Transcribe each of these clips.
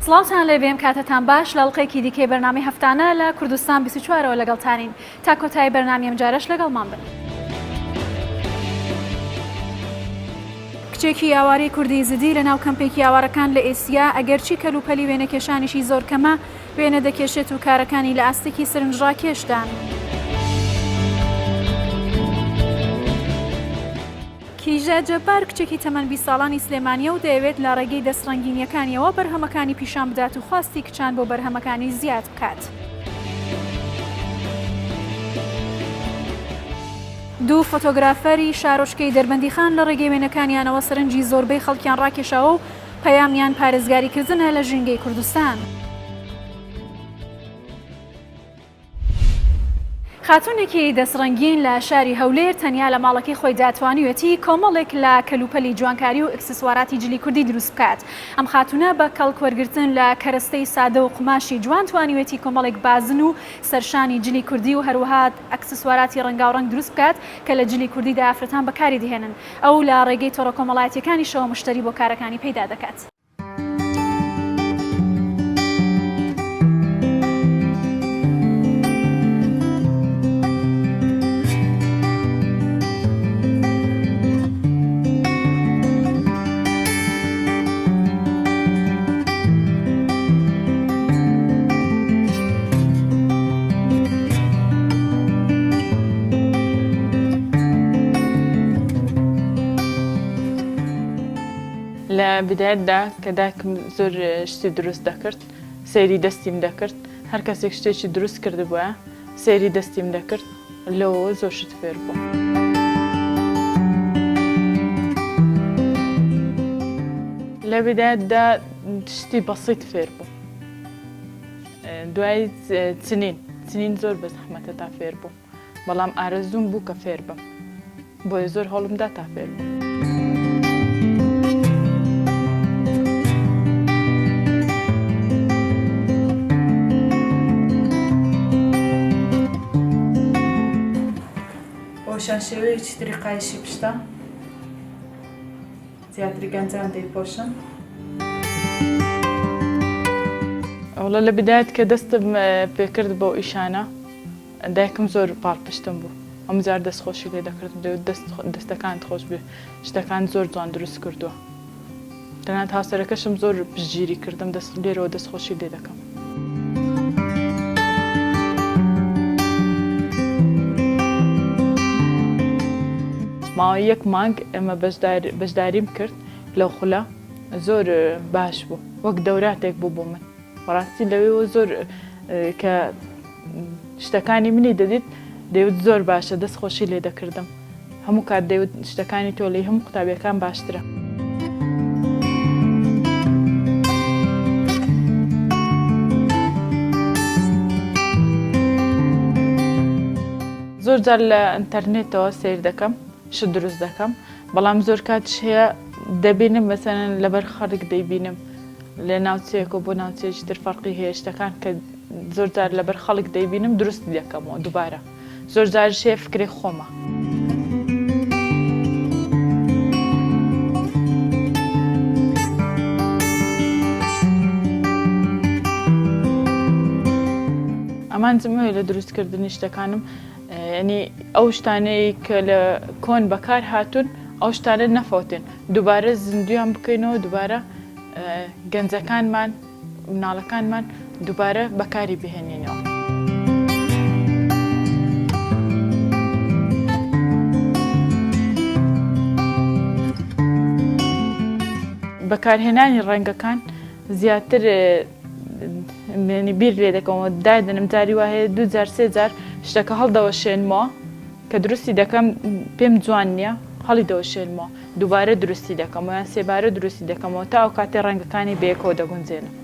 سڵاوتان لەبێم کاتتان باش لە ئەڵقەیەکی دیکەی بەرنامەی هەفتانە لە کوردستان 24ەوە لەگەڵتانین تا کۆتایی بەرنامی ئەم جارەش لەگەڵمان بن. کچێکی ئاوارەی کوردی زدی لە ناو کەمپێکی ئاوارەکان لە ئێسیا ئەگەرچی کەلوپەلی وێنەکێشانیشی زۆر کەمە وێنە دەکێشێت و کارەکانی لە ئاستێکی سرنجڕاکێشدان. کیژە جەبار کچێکی تەمەن 20 ساڵانی سلێمانیە و دەیەوێت لە ڕێگەی دەستڕەنگینیەکانیەوە بەرهەمەکانی پیشان بدات و خواستی کچان بۆ بەرهەمەکانی زیاد بکات. دوو فۆتۆگرافەری شارۆچکەی دەربەندیخان لە ڕێگەی وێنەکانیانەوە سەرنجی زۆربەی خەڵکیان ڕاکێشاوە و پەیامیان پارێزگاریکردنە لە ژینگەی کوردستان. خاتونێکی دەستڕەنگین لە شاری هەولێر تەنیا لە ماڵەکەی خۆی داتوانیوێتی کۆمەڵێک لە کەلوپەلی جوانکاری و ئەکسسواراتی جلی کوردی دروست بکات. ئەم خاتونە بە کەڵکوەرگرتن لە کەرەستەی سادە و قماشی جوان توانیوێتی کۆمەڵێک بازن و سەرشانی جلی کوردی و هەروەها ئەکسسواراتی ڕەنگاوڕەنگ دروست بکات کە لە جلی کوردی ئافرەتان بەکاری دێنن. ئەو لە ڕێگەی تۆڕە کۆمەڵایەتیەکانی شەوە مشتری بۆ کارەکانی پەیدا دەکات. لە بدایەتدا کە دایکم زۆر شتی دروست دەکرد سەیری دەستیم دەکرد هەر کەسێک شتێکی دروست کردبووە سەیری دەستیم دەکرد لەوە زۆر شت فێر بووم. لە بدایەتدا شتی بەسیط فێر بووم. دوای چنین زۆر بە زەحمەتە تا فێر بووم بەڵام ئارەزووم بوو کە فێر بم بۆیە زۆر هەوڵمدا تا فێر بووم. شێوەیەکی تری قایشی پشتە زیاتری گەنجان دەیپۆشن. ئەوڵە لە بدایەت کە دەستم پێکرد بۆ ئیشانە دایکم زۆر پاڵپشتم بوو ئەم جار دەستخۆشی لێ دەکردم دەستەکانت خۆش بێ شتەکان زۆر جوان دروست کردووە تەنانەت هاوسەرەکەشم زۆر پشتگیری کردم لێرەوە دەستخۆشی لێ دەکەم. ماوەی یەک مانگ ئەمە بەشداریم کرد لەو خولە زۆر باش بوو وەک دەوراتێک بوو بۆ من بەڕاستی لەوێەوە زۆر کە شتەکانی منی دەدیت دەیوت زۆر باشە دەستخۆشی لێ دەکردم هەموو کات دەیوت شتەکانی تۆ لەی هەموو قوتابیەکان باشترە. زۆر جار لە ئینتەرنێتەوە سیر دەکەم شت دروست دەکەم بەڵام زۆر کاتش هەیە دەبینم مەسەلەن لەبەر خەڵک دەیبینم لە ناوچەیەکەوە بۆ ناوچەیەکی تر فەرقی هەیە شتەکان کە زۆر جار لەبەر خەڵک دەیبینم دروست دەکەمەوە دووبارە زۆر جارش هەیە فکرێ خۆمە. ئەمان جمەوێ لە دروستکردنی شتەکانم ینی ئەو شتانەی کە لە کۆن بەکار هاتوون ئەو شتانە نەفەوتێن دووبارە زیندویان بکەینەوە دووبارە گەنجەکانمان مناڵەکانمان دووبارە بەکاری بهێنینەوە. بەکارهێنانی ڕەنگەکان زیاتر بیر لێ دەکەمەوە دادەنم جاری وایە 2 جار 3 جار شتەکە هەڵدەوەشێنمەوە کە درستی دەکەم پێم جوان نییە هەڵی دەوەشێنمەوە دووبارە درستی دەکەم یان سێبارە درستی دەکەمەوە تا ئەو کاتێ ڕەنگەکانی بەیەکەوە دەگونجێنم.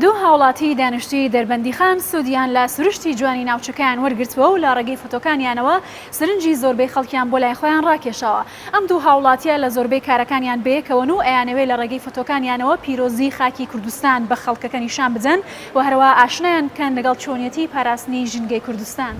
دوو هاوڵاتی دانیشتووی دەربەندیخان سوودیان لە سروشتی جوانی ناوچەکان وەرگرتووە و لە ڕێگەی فۆتۆکانیانەوە سرنجی زۆربەی خەڵکیان بۆ لای خۆیان ڕاکێشەوە. ئەم دوو هاوڵاتیە لە زۆربەی کارەکانیان بەیەکەوەن و ئەیانەوەی لە ڕێگەی فۆتۆکانیانەوە پیرۆزی خاکی کوردستان بە خەڵکەکە نیشان بدەن و هەروە ئاشنایان بکەن لەگەڵ چۆنیەتی پاراستنی ژینگەی کوردستان.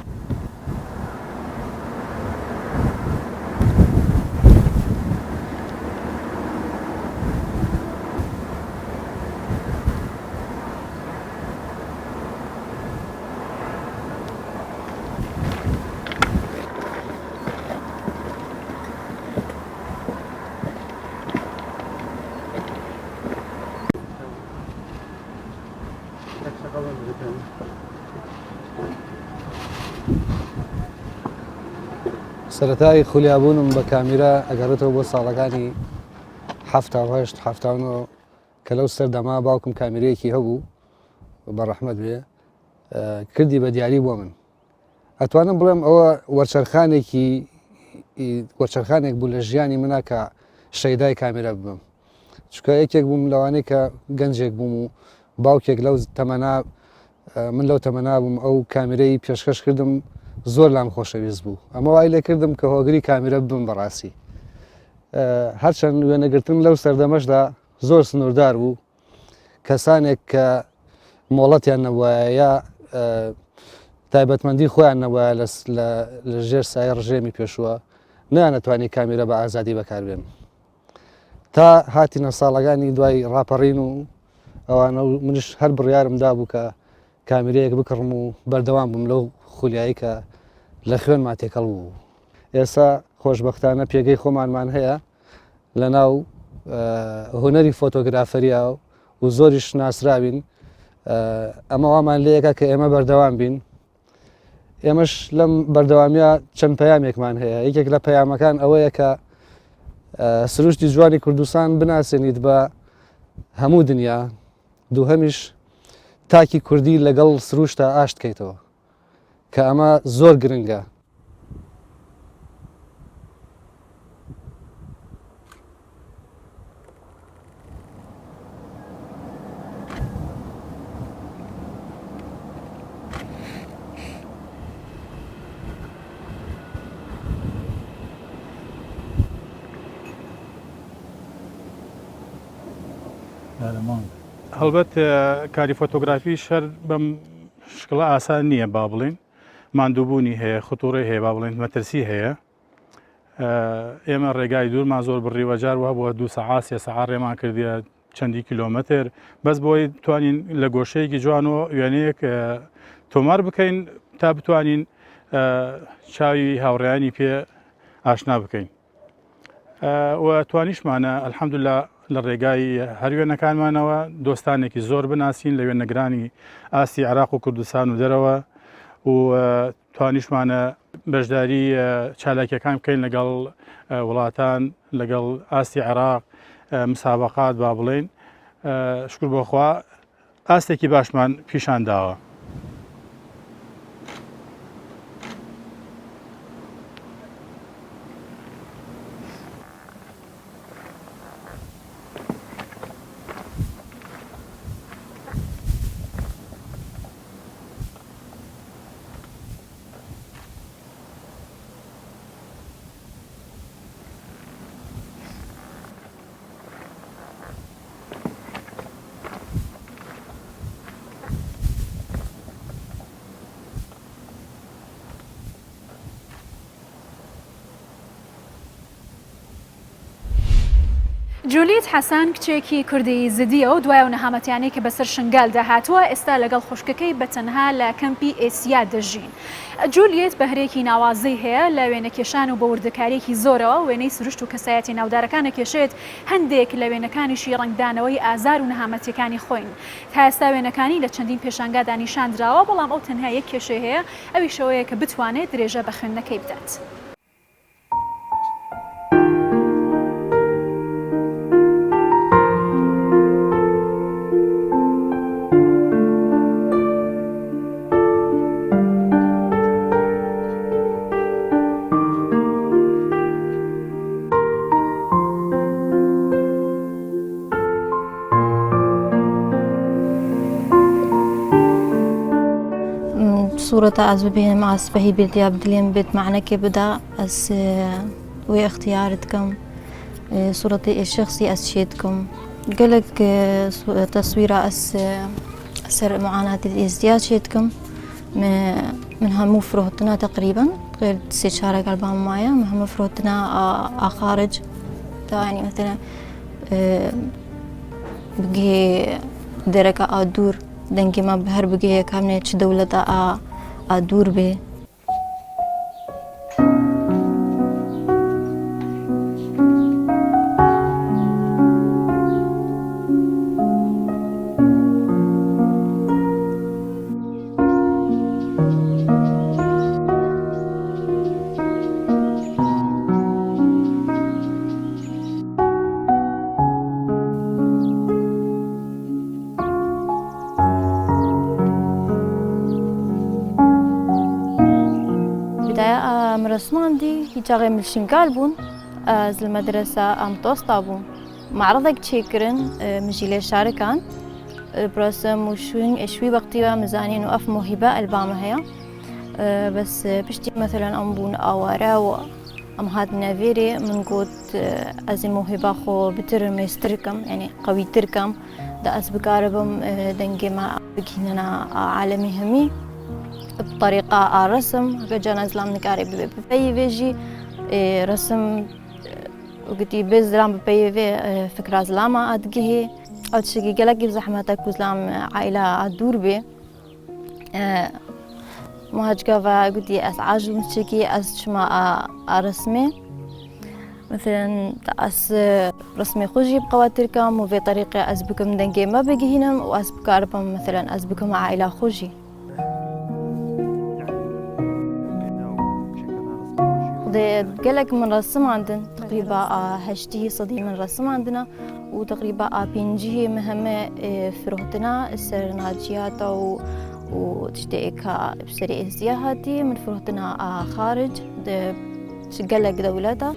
سەرەتای خولیابوونم بە کامیرە ئەگەڕێتەوە بۆ ساڵەکانی هەفتاهەشت هەفتاونەوە کە لەو سەردەما باوکم کامیرەیەکی هەبوو بە ڕەحمەت بێ کردی بە دیاری بۆ من. ئەتوانم بڵێم ئەوە وەرچەرخانێک بوو لە ژیانی منە کە شەیدای کامیرە ببم. چونکە یەکێک بووم لەوانەیە کە گەنجێک بووم و باوکێک لەو تەمەنا من لەو تەمەنا بووم ئەو کامیرەی پێشکەش کردم زۆر لام خۆشەویست بوو. ئەمە وای لێ کردم کە هۆگری کامیرە ببم بەڕاستی. هەرچەند وێنەگرتن لەو سەردەمەشدا زۆر سنووردار بوو. کەسانێک کە مۆڵەتیان نەبووایە یا تایبەتمەندی خۆیان نەبووایە لە ژێر سایە ڕژێمی پێشووە نەیانەتوانی کامیرە بە ئازادی بەکاربێن. تا هاتینە ساڵەکانی دوای ڕاپەڕین و ئەوانە منش هەر بڕیارمدا بوو کە کامیرەیەک بکڕم و بەردەوام بووم لەو خولیایی کە لە خوێنمان تێکەڵ بوو. ئێستا خۆشبەختانە پێگەی خۆمانمان هەیە لە ناو هونەری فۆتۆگرافەریە و زۆریش ناسراوین. ئەمە وامان لەیەکە کە ئێمە بەردەوام بین. ئێمەش لەم بەردەوامیە چەند پەیامێکمان هەیە. یەکێک لە پەیامەکان ئەوەیە کە سروشتی جوانی کوردستان بناسێنیت بە هەموو دنیا. دووهەمیش تاکی کوردی لەگەڵ سروشتە ئاشت بکەیتەوە کە ئەمە زۆر گرنگە. هەڵبەت کاری فۆتۆگرافی شەر بەم شکڵە ئاسان نییە با بڵین. ماندووبوونی هەیە، خوتوڕی هەیە، با بڵێن مەترسی هەیە. ئێمە ڕێگای دوورمان زۆر بڕیوە جار وە بۆ 2 سەعات 3 سەعات ڕێمان کردیە چەندی کیلۆمەتر بەس بۆی توانین لە گۆشەیەکی جوانەوە وێنەیەک تۆمار بکەین تا بتوانین چاوی هاوڕێیانی پێ ئاشنا بکەین. و توانیشمانە ئەلحەمدولیلا لە ڕێگای هەر وێنەکانمانەوە دۆستانێکی زۆر بناسیین لە وێنەگرانی ئاسی عێراق و کوردستان و دەرەوە و توانیشمانە بەشداری چالاکیەکان بکەین لەگەڵ وڵاتان لەگەڵ ئاسی عێراق مسابقات با بڵێن. شکر بۆخوا ئاستێکی باشمان پیشان داوە. جولیت حەسان کچێکی کوردی زدیە و دوایە و نەهامەتیانەی کە بەسەر شنگالدا هاتووە ئێستا لەگەڵ خوشکەکەی بەتەنها لە کەمپی ئێسیا دەژین. جولیت بەهرێکی ناوازەی هەیە لە وێنەکێشان و بە وردەکاریەکی زۆرەوە وێنەی سروشت و کەسایەتی ناودارەکانە کێشێت هەندێک لە وێنەکانیشی ڕنگدانەوەی ئازار و نەهامەتیەکانی خۆین. تا ئێستا وێنەکانی لە چەندین پێشانگادا نیشاندراوە بەڵام ئەو تەنها یەک کێشەی هەیە ئەوی شەوەیە کە بتوانێت درێژە بە خوێندنەکەی بدات. صورة از ببینم از بهی بدیا بدلیم بد معنی که بدا از وی اختیارتكم صورة الشخصي از شيتكم قالك تصويرة أسر معاناة الازدياد شيتكم منها مفروضنا تقريبا غير استشارة قلبها مايا منها مفروضنا خارج يعني مثلا بقي دركة دور دنگی ما بهر بگه کامنه چه دولت دور به رسمان دي يجاغي من الشنقال بون از المدرسة متوسطة بون معرضك تشيكرن مجيلي شاركان برسم وشوين شوي وقتي مزانين وأف موهبة البامة هي بس بشتي مثلا بون أوارا وأم هاد نافيري من قوت از الموهبة خو بتر ميستركم يعني قوي تركم دا أز بقاربم دنجي ما بكيننا عالمي همي بطريقة رسم جانا زلام نكاري ببي فيجي رسم وقتي بزلام ببي في فكرة زلاما أدقيه أو تشكي قلق بزحمتك وزلام عائلة دور بي مهاجقة فقتي أسعاج مشكي أسشما رسمي مثلا أس رسمي خوجي بقواتركم وفي طريقة أسبكم دنجي ما بقي هنا وأسبكاربم مثلا أسبكم عائلة خوجي قالك من رسم عندنا تقريبا هشتي صدي من رسم عندنا وتقريبا بينجي مهمة فروتنا السر ناجيات وتشتئك بسري ازياهاتي من فروتنا خارج قالك دولتها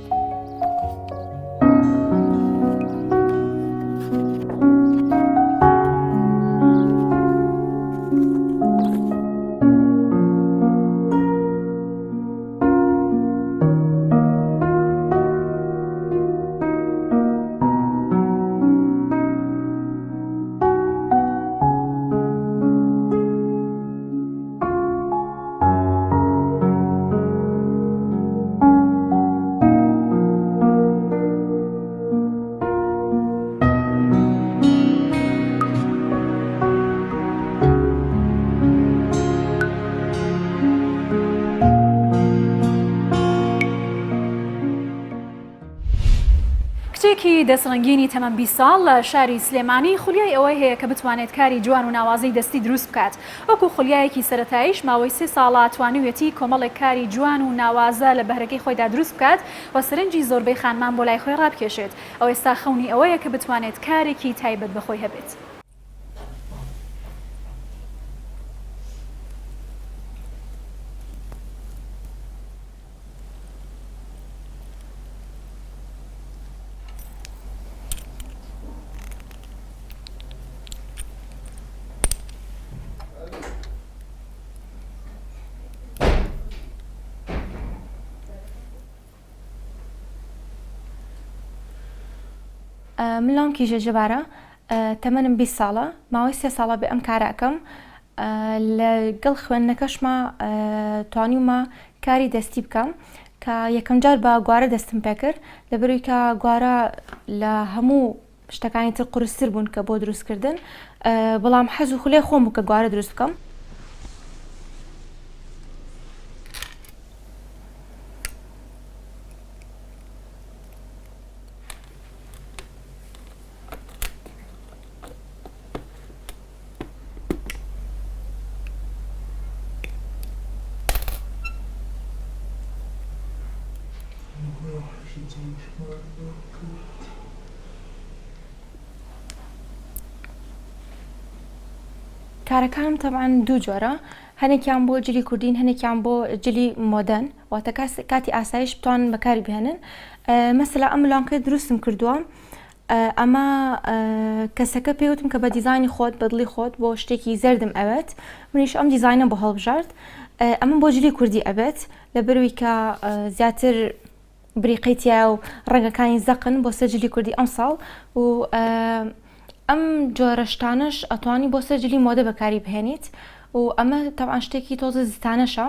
کچێکی دەسڕنگینی تەمەن 20 ساڵ لە شاری سلێمانی خولیای ئەوەی هەیە کە بتوانێت کاری جوان و ناوازەی دەستی دروست بکات. وەکو خولیایەکی سەرەتاییش ماوەی 3 ساڵە توانیوێتی کۆمەڵێک کاری جوان و ناوازە لە بەهرەکەی خۆیدا دروست بکات و سەرنجی زۆربەی خانمان بۆ لای خۆی ڕابکێشێت. ئەو ئێستا خەونی ئەوەیە کە بتوانێت کارێکی تایبەت بەخۆی هەبێت. ملام كيجي جبارة تمنم 20 ساڵە ماوەی 3 ساڵە بە ئەم کاراکەم لەگەڵ خوێندنەکەش ما توانیومە کاری دەستی بکەم کە یەکەم جار بە گوارە دەستم پێ کرد لەبەرەوەی کە گوارە لە هەموو شتەکانی تر قورستر بوون کە بۆ دروستکردن بەڵام حەز و خولێ خۆم بوو کە گوارە دروست بکەم. کارەکانم طبعاً دوو جۆرە هەنێکیان بۆ جلی کوردین هەنێکیان بۆ جلی مۆدەرن واتە کاتی ئاسایش بتوانن بەکاری بهێنن. مەسەلا ئەم ملانکە دروستم کردووە ئەمە کەسەکە پێوتم کە بە دیزایانی خۆت بەدڵی خۆت بۆ شتێکی زەردم ئەوێت منیش ئەم دیزاینە بۆ هەڵبژارد ئەمە بۆ جلی کوردی ئەبێت لە بروی کە زیاتر بریقیتیا و ڕەنگەکانی زەقن بۆ سەرجلی کوردی ئەم ساڵ و ئەم جۆرەشتانش ئەتوانی بۆ سەرجلی مۆدە بەکاری بهێنیت و ئەمە تەبعاً شتێکی تۆزە زستانەشە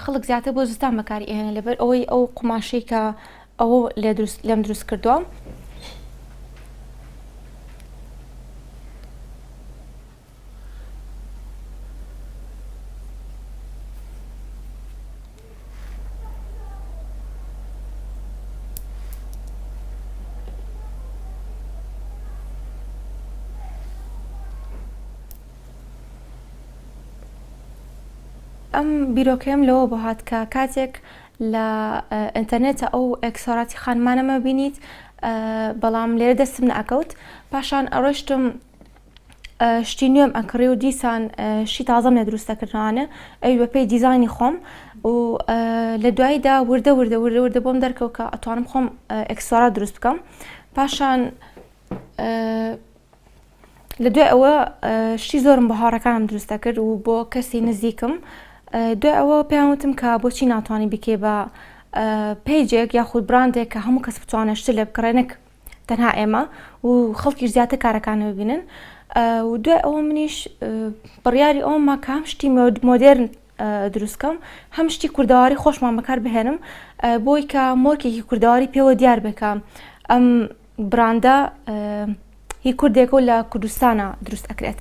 خەڵک زیاتر بۆ زستان بەکاری ئێنە لەبەر ئەوەی ئەو قماشەی کە ئەوە لێم دروست کردووە ئەم بیرۆکەم لەوە بۆ هات کە کاتێک لە ئینتەرنێتە ئەو ئەکسۆراتی خانمانەمە بینیت بەڵام لێرە دەستم نەکەوت پاشان ئەڕۆشتم شتی نوێم ئەکڕی و دیسان شی تازەم لە دروستەکردنانە ئەوی بەپێی دیزایانی خۆم و لە دواییدا وردە بۆم دەرکەوت کە ئەتوانم خۆم ئەکسۆرات دروست بکەم پاشان لە دوای ئەوە شتی زۆرم بە هاوڕەکانم دروستە کرد و بۆ کەسی نزیکم دوای ئەوە پێیان وتم کە بۆچی ناتوانانی بکێ بە پێیجێک یاخود براندێک کە هەموو کەس بتوانێت لێ بکڕێنێک تەنها ئێمە و خەڵکیش زیاتر کارەکانەوە ببینن و دوای ئەوە منیش بڕیاری ئەوما کە هەم شتی مۆدێرن دروستکەم هەم شتی کوردەواری خۆشمان بەکار بهێنم بۆی کە مۆرکێکی کوردەواری پێوە دیار بکە ئەم براندە هی کوردێک و لە کوردستانە دروست ئەکرێت.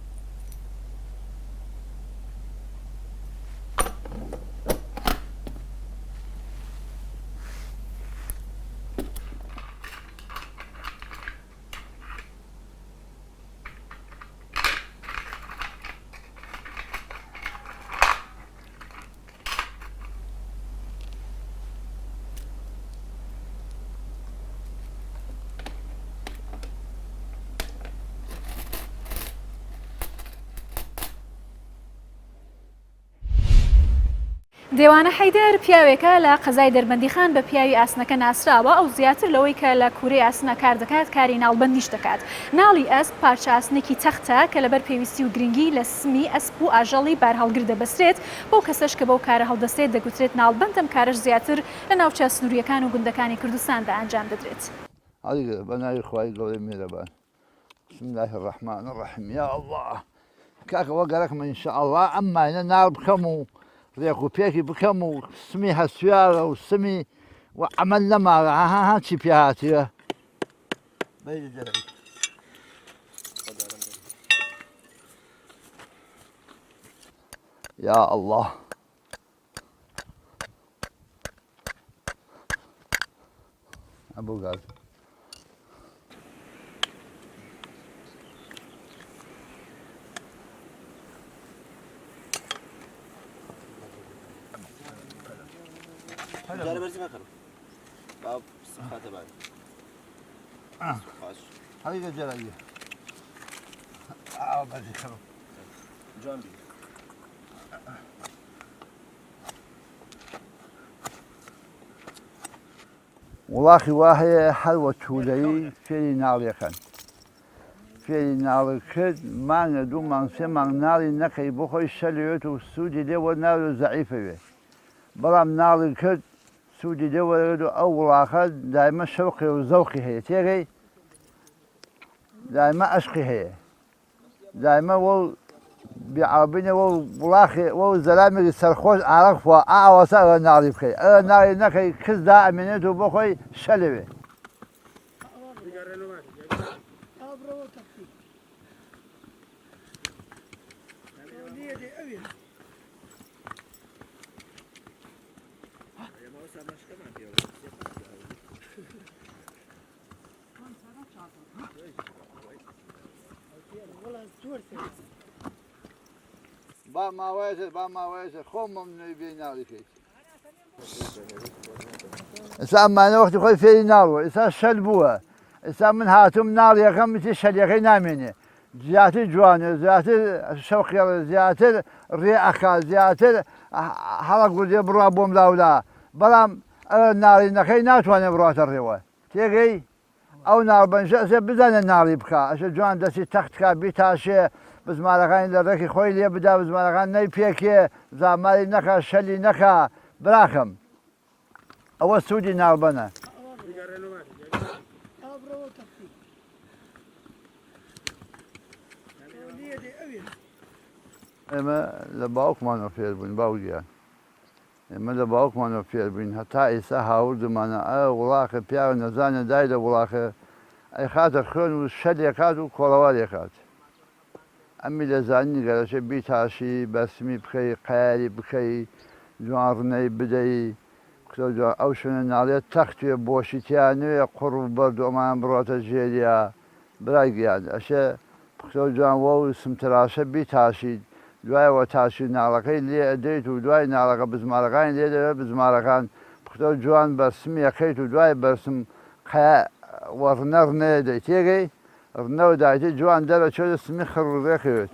دێوانە حەیدەر پیاوێکە لە قەزای دەربەندیخان بە پیاوی ئاسنەکە ناسراوە ئەو زیاتر لەوەی کە لە کوورەی ئاسنە کار دەکات کاری ناڵبەندیش دەکات. ناڵی ئەسپ پارچە ئاسنێکی تەختە کە لەبەر پێویستی و گرنگی لە سمی ئەسپ و ئاژەڵی بار هەڵگر دەبەسترێت بۆ کەسەش کە بەو کارە هەڵدەستێت دەگوترێت ناڵبەند ئەم کارش زیاتر لە ناوچە سنووریەکان و گوندەکانی کوردستاندا ئەنجام دەدرێت. بەناوی خوای گەورەی میهرەبان. بسم الله الرحمن الرحیم. یا الله کاکەوە گەرەکمە ئینشاءالله ئەم ماینە ناڵ بکەم و ڕێک و پێکی بکەم و سمی هەسویارە و سمی و ئەمە نەماوە ها چی پێ هاتیوە یا الله ئەبوو گاز جاري برزي ما كانوا باب صحة تبعي خاش حقيقة جلالية برزي خلو جنبي والله واهي حلوة تولي فيني ناري كان فيني ناري كد ما ندو ما نسي ما ناري نكي بخوي شليوت والسودي دي وناري ضعيفة بلام ناري كد سودي دول أول آخر دائما شوقي وذوقي هي تيجي دائما أشقي هي دائما وال بعربنا وال بلاخي وال زلامي سرخوش عرق وأعوسا ناري بخي ناري نكي كز دائما بخوي شلوي با ماوازر خۆم منوی بێ ناڵیکەیت ئێستا ئەمانە وەختی خۆی فێری ناڵوە ئێستا شەل بووە ئێستا من هاتووم ناڵیەکەم بچی شەلیەکەی نامێنێ زیاتر جوانە زیاتر شەوقیڵە زیاتر ڕێ ئەخا زیاتر هەڵە گوردێ بڕوا بۆم لاولا بەڵام ئەوە ناڵینەکەی ناتوانێت بڕاتە ڕێوە تێگەی ئەو ناڵبەنجە ئەسێ بزانە ناڵی بکە ئەشە جوان دەستی تەختکە بیتاشێ بزمارەکانی لە ڕێکی خۆی لێ بدا بزمارەکان نەی پێکێ زاماری نەکە شەلی نەکە براخم ئەوە سوودی ناڵبەنە. ئێمە لە باوکمانەوە فێر بووین باوگیان ئێمە لە باوکمانەوە فێر بووین هەتا ئێستا هاوردمانە ئە وڵاخە پیاوە نەزانە دای لە وڵاخە ئەی خاتە خوێن و شەلێکات و کۆڵەوارێکات ئەمی لەزانانی گەرەشە بیتاشی بەرسمی بخەی قایاری بکەی جوان ڕنەی بدەی ئەو شوێنە ناڵێت تەختێ بۆشیتیان نوێ قوڕ و بەردۆمان بڕاتە ژێریە برای گیان ئەشە پختە جوانوە و سمتراشە بیتاشید دوایەوە تاشی ناڵەکەی لێ ئەدەیت و دوای ناڵەکە بزمارەکانی لێ دەوێت بزمارەکان پختە جوان بەرسمی یەکەیت و دوای بەرسم ڕنە ڕنەیە دەی تێگەی ڕنەوە دایتی جوان دەرە چۆ سمی خڕڕێکەوێت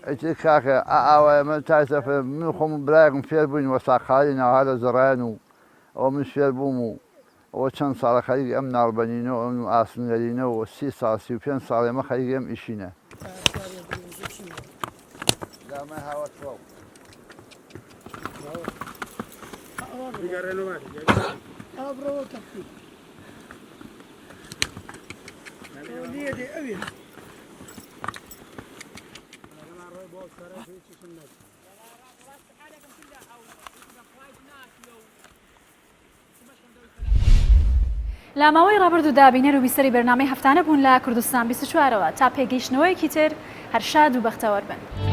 ئەیتر کاکە ئاوایە من تایسەفە من خۆم برایەکم فێر بووین وە ساقالی ناها لە زەڕایەن و ئەوە من فێر بووم و ئەوە چەند ساڵە خەریکی ئەم ناڵبەنینەوە ئەم ئاسنگەرینەوە 30 ساڵ 35 ساڵ ئێمە خەریکی ئەم ئیشینە. لە ماوەی ڕابرد و دابینەر و بیسەری بەرنامەی هەفتانە بوون لە کوردستان 24ەوە تا پێگەیشتنەوەیەکی تر هەر شاد و بەختەوەر بن.